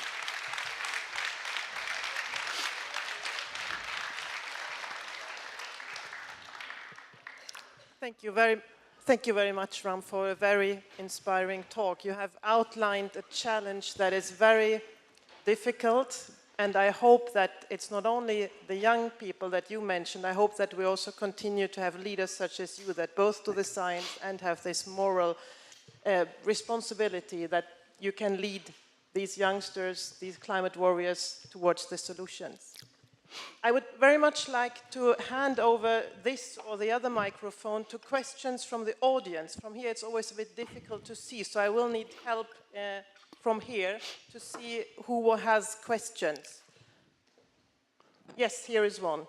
Thank you very much, Ram, for a very inspiring talk. You have outlined a challenge that is very difficult, and I hope that it's not only the young people that you mentioned, I hope that we also continue to have leaders such as you that both do the science and have this moral responsibility that you can lead these youngsters, these climate warriors, towards the solutions. I would very much like to hand over this or the other microphone to questions from the audience. From here it's always a bit difficult to see, so I will need help from here to see who has questions. Yes, here is one.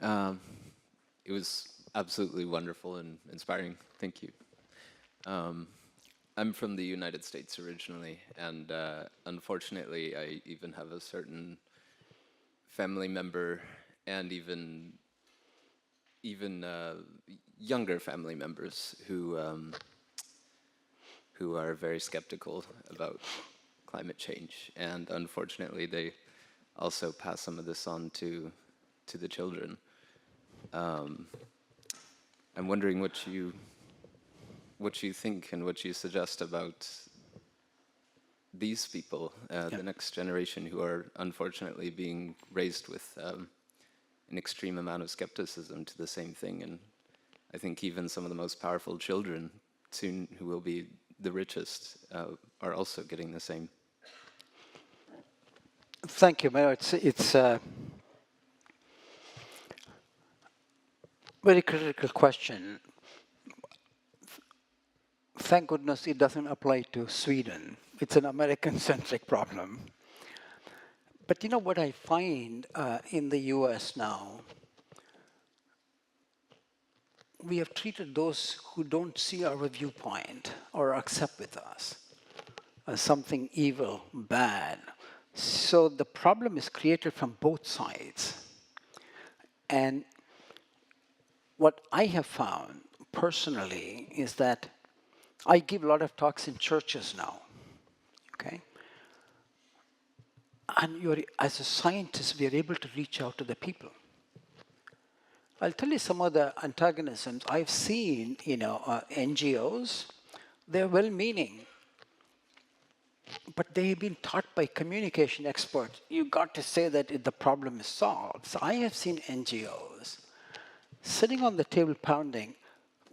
It was absolutely wonderful and inspiring. Thank you. I'm from the United States originally, and unfortunately, I even have a certain family member and even younger family members who are very skeptical about climate change, and unfortunately, they also pass some of this on to the children. I'm wondering what you think and what you suggest about these people, the next generation, who are unfortunately being raised with an extreme amount of skepticism to the same thing. And I think even some of the most powerful children soon, who will be the richest, are also getting the same. Thank you, Mayor. It's a very critical question. Thank goodness it doesn't apply to Sweden. It's an American-centric problem. But you know what I find in the US now? We have treated those who don't see our viewpoint or accept with us as something evil, bad. So the problem is created from both sides. And what I have found personally is that I give a lot of talks in churches now, okay? And as a scientist, we are able to reach out to the people. I'll tell you some of the antagonisms I've seen, NGOs. They're well-meaning, but they've been taught by communication experts. You got to say that the problem is solved. So I have seen NGOs sitting on the table pounding,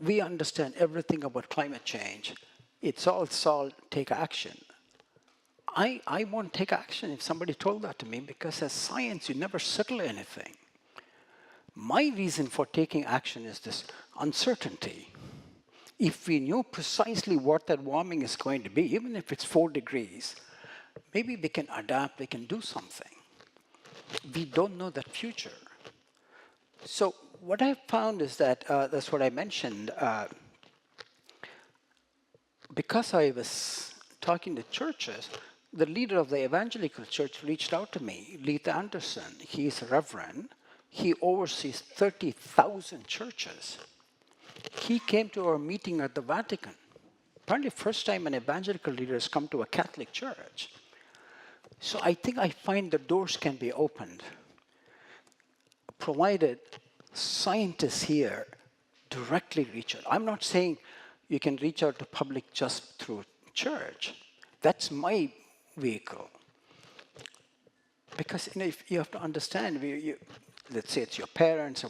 we understand everything about climate change. It's all solved, take action. I won't take action if somebody told that to me, because as science, you never settle anything. My reason for taking action is this uncertainty. If we knew precisely what that warming is going to be, even if it's 4 degrees, maybe we can adapt, we can do something. We don't know that future. So what I've found is that, that's what I mentioned, because I was talking to churches, the leader of the evangelical church reached out to me, Leith Anderson. He's a reverend. He oversees 30,000 churches. He came to our meeting at the Vatican. Apparently first time an evangelical leader has come to a Catholic church. So I think I find the doors can be opened, provided scientists here directly reach out. I'm not saying you can reach out to public just through church. That's my vehicle. Because if you have to understand, let's say it's your parents.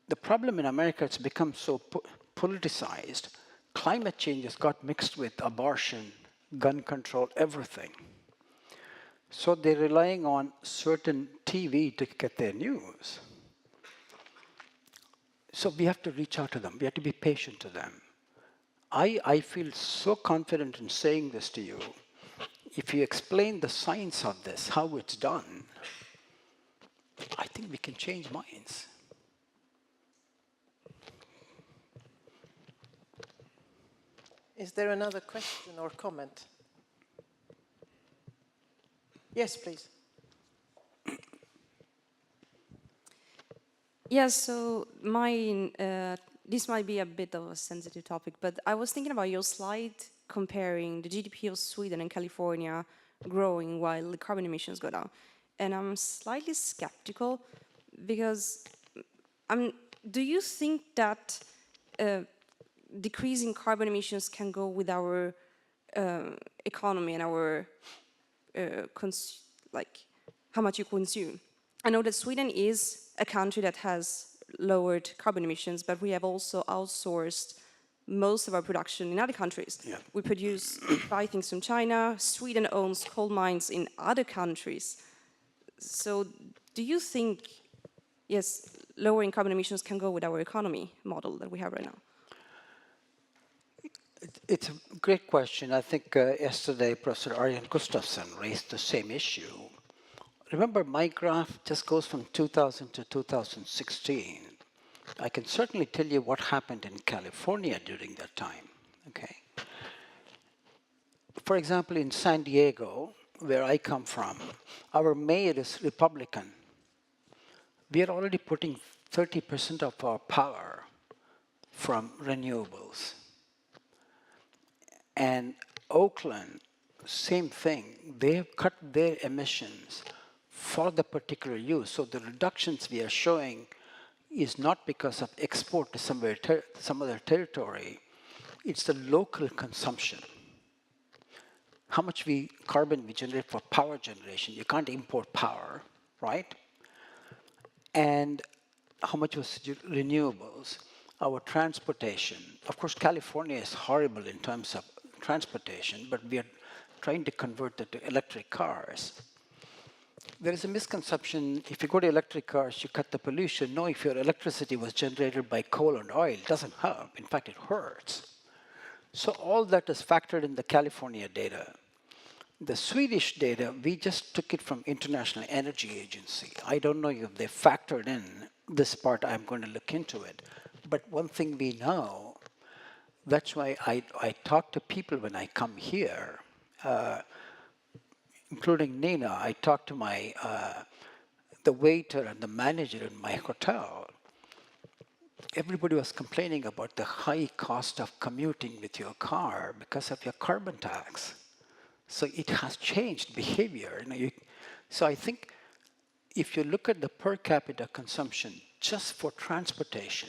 The problem in America, it's become so politicized. Climate change has got mixed with abortion, gun control, everything. So they're relying on certain TV to get their news. So we have to reach out to them. We have to be patient to them. I feel so confident in saying this to you. If you explain the science of this, how it's done, I think we can change minds. Is there another question or comment? Yes, please. Yes, so this might be a bit of a sensitive topic, but I was thinking about your slide comparing the GDP of Sweden and California growing while the carbon emissions go down. And I'm slightly skeptical because do you think that decreasing carbon emissions can go with our economy and our how much you consume? I know that Sweden is a country that has lowered carbon emissions, but we have also outsourced most of our production in other countries. Yeah. We buy things from China. Sweden owns coal mines in other countries. So do you think, yes, lowering carbon emissions can go with our economy model that we have right now? It's a great question. I think yesterday Professor Arjen Gustafsson raised the same issue. Remember, my graph just goes from 2000 to 2016. I can certainly tell you what happened in California during that time. Okay. For example, in San Diego, where I come from, our mayor is Republican. We are already putting 30% of our power from renewables. And Oakland, same thing. They have cut their emissions for the particular use. So the reductions we are showing is not because of export to some other territory. It's the local consumption. How much carbon we generate for power generation. You can't import power, right? And how much was renewables? Our transportation. Of course, California is horrible in terms of transportation, but we are trying to convert that to electric cars. There is a misconception, if you go to electric cars, you cut the pollution. No, if your electricity was generated by coal and oil, it doesn't help. In fact, it hurts. So all that is factored in the California data. The Swedish data, we just took it from International Energy Agency. I don't know if they factored in this part. I'm going to look into it. But one thing we know, that's why I talk to people when I come here, including Nina. I talk to the waiter and the manager in my hotel. Everybody was complaining about the high cost of commuting with your car because of your carbon tax. So it has changed behavior. So I think if you look at the per capita consumption just for transportation,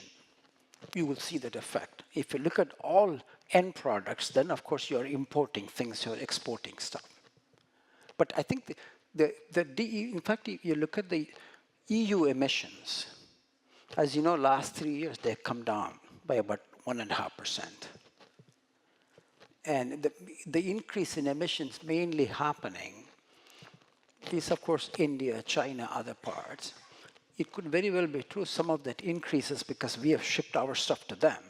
you will see that effect. If you look at all end products, then of course you're importing things, you're exporting stuff. But I think in fact, if you look at the EU emissions, as you know, last 3 years they've come down by about 1.5%. And the increase in emissions mainly happening is, of course, India, China, other parts. It could very well be true some of that increases because we have shipped our stuff to them.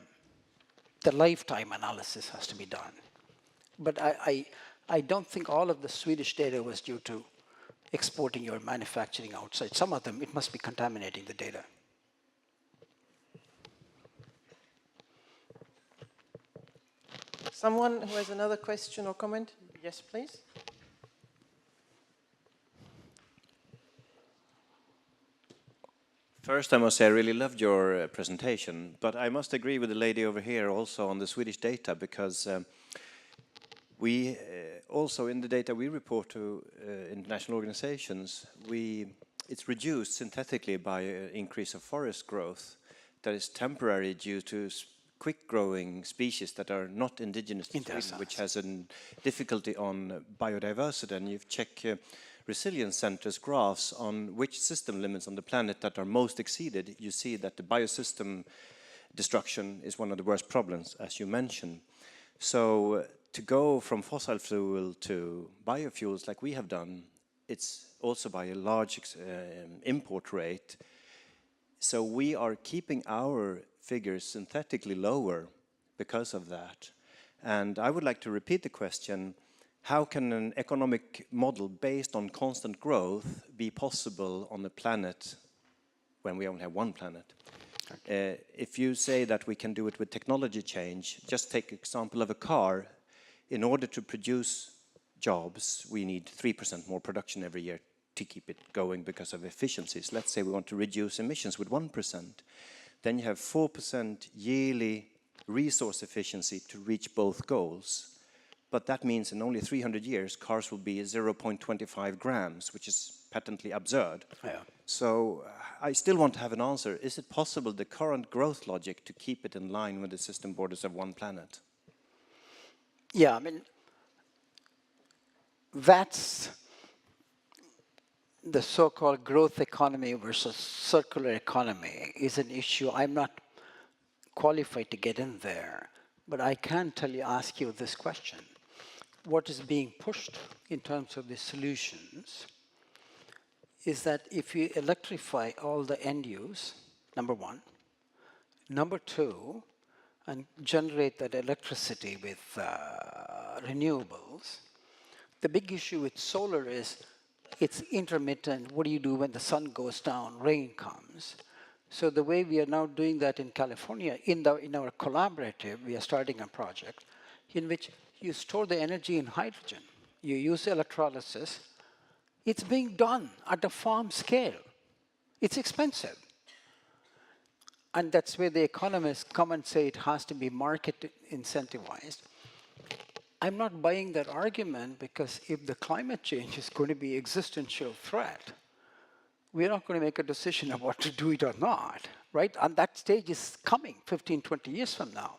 The lifetime analysis has to be done. But I don't think all of the Swedish data was due to exporting your manufacturing outside. Some of them, it must be contaminating the data. Someone who has another question or comment? Yes, please. First, I must say I really loved your presentation, but I must agree with the lady over here also on the Swedish data, because we also in the data we report to international organizations, it's reduced synthetically by an increase of forest growth that is temporary due to quick-growing species that are not indigenous to Sweden, which has a difficulty on biodiversity. And you check resilience centers graphs on which system limits on the planet that are most exceeded, you see that the biosystem destruction is one of the worst problems, as you mentioned. So to go from fossil fuel to biofuels like we have done, it's also by a large import rate. So we are keeping our figures synthetically lower because of that. And I would like to repeat the question, how can an economic model based on constant growth be possible on a planet when we only have one planet? If you say that we can do it with technology change, just take example of a car. In order to produce jobs, we need 3% more production every year to keep it going because of efficiencies. Let's say we want to reduce emissions with 1%. Then you have 4% yearly resource efficiency to reach both goals. But that means in only 300 years, cars will be 0.25 grams, which is patently absurd. Yeah. So I still want to have an answer. Is it possible, the current growth logic, to keep it in line with the system borders of one planet? Yeah, I mean, that's the so-called growth economy versus circular economy is an issue. I'm not qualified to get in there, but I can ask you this question. What is being pushed in terms of the solutions is that if you electrify all the end use, number one. Number two, and generate that electricity with renewables, the big issue with solar is it's intermittent. What do you do when the sun goes down, rain comes? So the way we are now doing that in California, in our collaborative, we are starting a project in which you store the energy in hydrogen. You use electrolysis. It's being done at a farm scale. It's expensive. And that's where the economists come and say it has to be market incentivized. I'm not buying that argument, because if the climate change is going to be existential threat, we're not going to make a decision of what to do it or not, right? And that stage is coming 15, 20 years from now.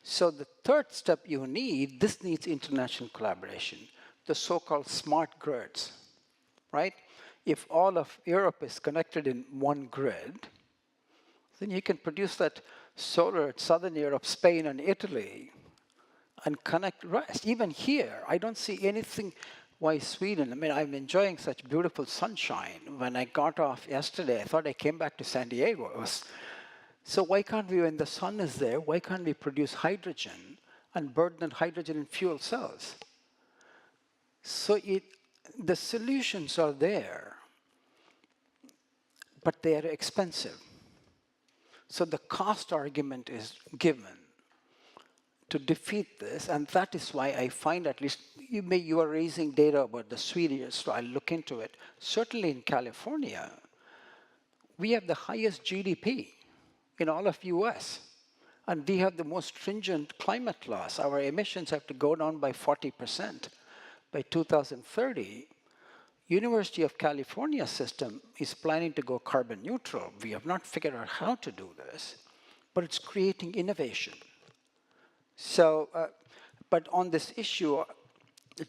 So the third step you need, this needs international collaboration, the so-called smart grids, right? If all of Europe is connected in one grid, then you can produce that solar at Southern Europe, Spain, and Italy, and connect rest. Even here, I don't see anything why Sweden. I mean, I'm enjoying such beautiful sunshine. When I got off yesterday, I thought I came back to San Diego. So why can't we, when the sun is there, why can't we produce hydrogen and burn that hydrogen in fuel cells? So the solutions are there, but they are expensive. So the cost argument is given to defeat this, and that is why I find, at least, you are raising data about the Swedish, so I'll look into it. Certainly in California, we have the highest GDP in all of US, and we have the most stringent climate laws. Our emissions have to go down by 40% by 2030. University of California system is planning to go carbon neutral. We have not figured out how to do this, but it's creating innovation. So, but on this issue,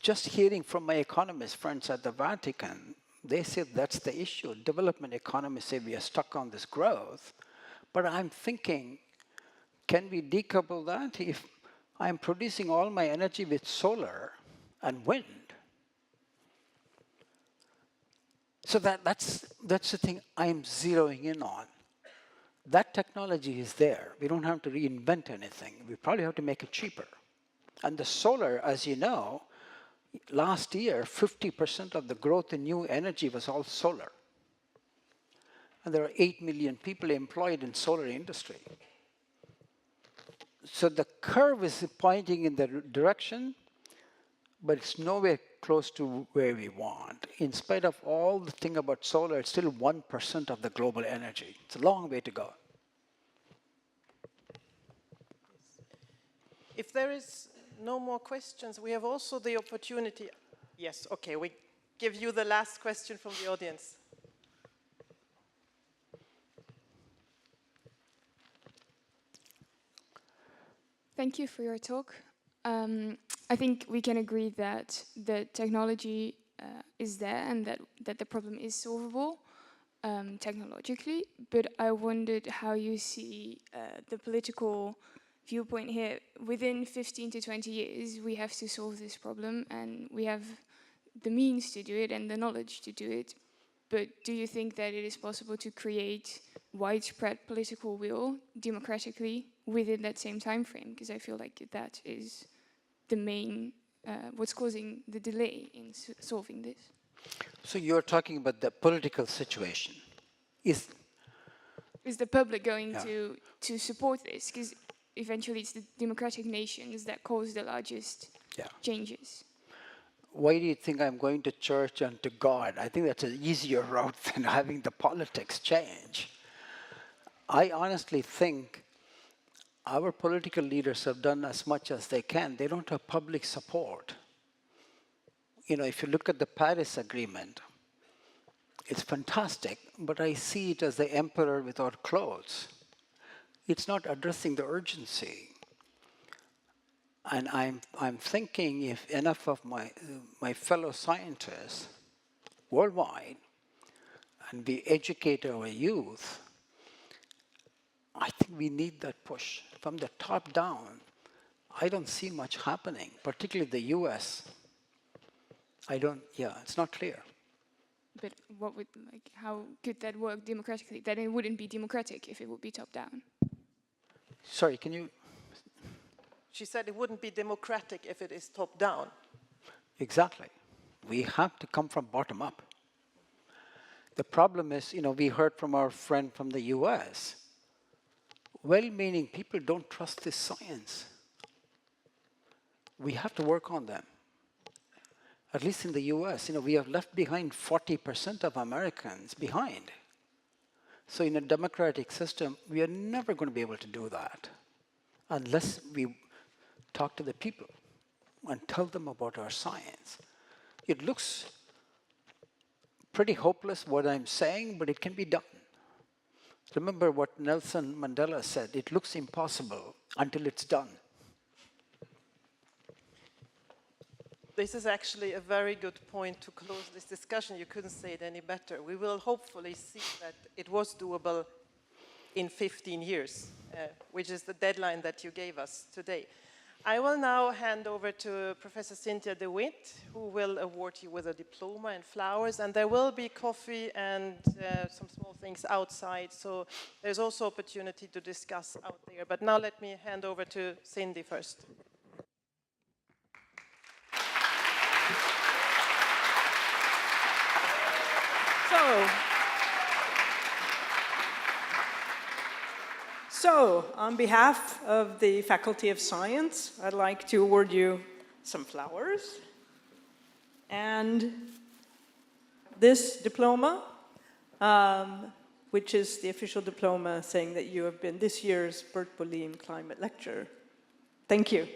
just hearing from my economist friends at the Vatican, they say that's the issue. Development economists say we are stuck on this growth. But I'm thinking, can we decouple that? If I'm producing all my energy with solar and wind, so that's the thing I'm zeroing in on. That technology is there. We don't have to reinvent anything. We probably have to make it cheaper. And the solar, as you know, last year, 50% of the growth in new energy was all solar. And there are 8 million people employed in solar industry. So the curve is pointing in the direction, but it's nowhere close to where we want. In spite of all the thing about solar, it's still 1% of the global energy. It's a long way to go. If there is no more questions, we have also the opportunity. Yes, okay, we give you the last question from the audience. Thank you for your talk. I think we can agree that the technology is there and that the problem is solvable technologically, but I wondered how you see the political viewpoint here. Within 15 to 20 years, we have to solve this problem, and we have the means to do it and the knowledge to do it. But do you think that it is possible to create widespread political will democratically within that same time frame? Because I feel like that is the main, what's causing the delay in solving this. So you're talking about the political situation. Is the public going Yeah. to support this? Because eventually it's the democratic nations that cause the largest Yeah. changes. Why do you think I'm going to church and to God? I think that's an easier route than having the politics change. I honestly think our political leaders have done as much as they can. They don't have public support. You know, if you look at the Paris Agreement, it's fantastic, but I see it as the emperor without clothes. It's not addressing the urgency. And I'm thinking if enough of my fellow scientists worldwide and we educate our youth, I think we need that push. From the top down, I don't see much happening, particularly the US. It's not clear. But what would, like, how could that work democratically? Then it wouldn't be democratic if it would be top down. Sorry, can you? She said it wouldn't be democratic if it is top down. Exactly. We have to come from bottom up. The problem is, you know, we heard from our friend from the US, well-meaning people don't trust this science. We have to work on them. At least in the US, you know, we have left behind 40% of Americans behind. So in a democratic system, we are never going to be able to do that unless we talk to the people and tell them about our science. It looks pretty hopeless what I'm saying, but it can be done. Remember what Nelson Mandela said, it looks impossible until it's done. This is actually a very good point to close this discussion. You couldn't say it any better. We will hopefully see that it was doable in 15 years, which is the deadline that you gave us today. I will now hand over to Professor Cynthia DeWitt, who will award you with a diploma and flowers, and there will be coffee and some small things outside, so there's also opportunity to discuss out there. But now let me hand over to Cindy first. So, on behalf of the Faculty of Science, I'd like to award you some flowers and this diploma, which is the official diploma saying that you have been this year's Bert Bolin Climate Lecturer. Thank you.